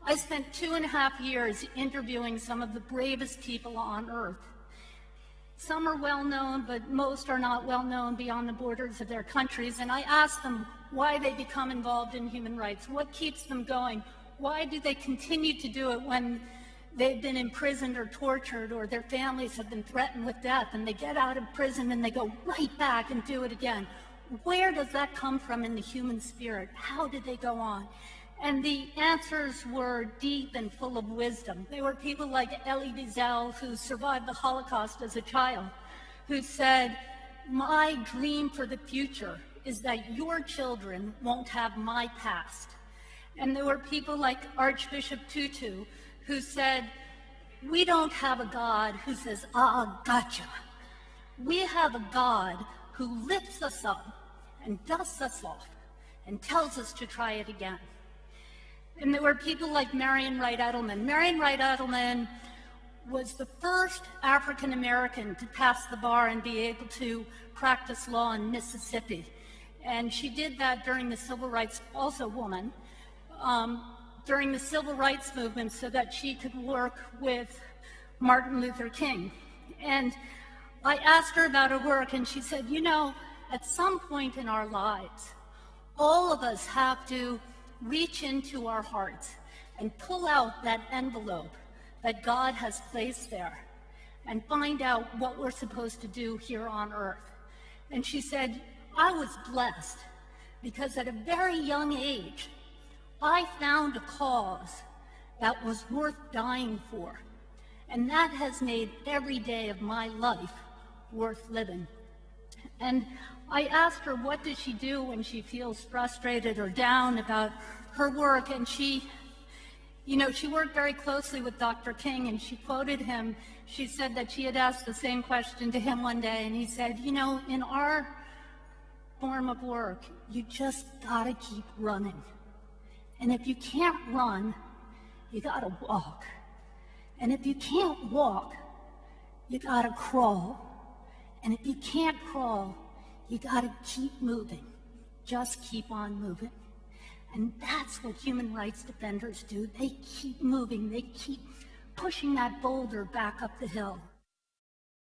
I spent 2.5 years interviewing some of the bravest people on Earth. Some are well known, but most are not well known beyond the borders of their countries, and I asked them why they become involved in human rights, what keeps them going, why do they continue to do it when they've been imprisoned or tortured or their families have been threatened with death, and they get out of prison and they go right back and do it again. Where does that come from in the human spirit? How did they go on? And the answers were deep and full of wisdom. They were people like Elie Wiesel, who survived the Holocaust as a child, who said, "My dream for the future is that your children won't have my past." And there were people like Archbishop Tutu, who said, "We don't have a God who says, ah, gotcha. We have a God who lifts us up and dusts us off and tells us to try it again." And there were people like Marian Wright Edelman. Marian Wright Edelman was the first African American to pass the bar and be able to practice law in Mississippi. And she did that during the civil rights, also a woman, during the civil rights movement so that she could work with Martin Luther King. And I asked her about her work, and she said, "You know, at some point in our lives, all of us have to reach into our hearts and pull out that envelope that God has placed there and find out what we're supposed to do here on earth." And she said, "I was blessed because at a very young age, I found a cause that was worth dying for. And that has made every day of my life worth living." And I asked her, what does she do when she feels frustrated or down about her work? And she worked very closely with Dr. King, and she quoted him. She said that she had asked the same question to him one day, and he said, "You know, in our form of work, you just gotta keep running. And if you can't run, you gotta walk. And if you can't walk, you gotta crawl. And if you can't crawl, you gotta keep moving. Just keep on moving." And that's what human rights defenders do. They keep moving. They keep pushing that boulder back up the hill.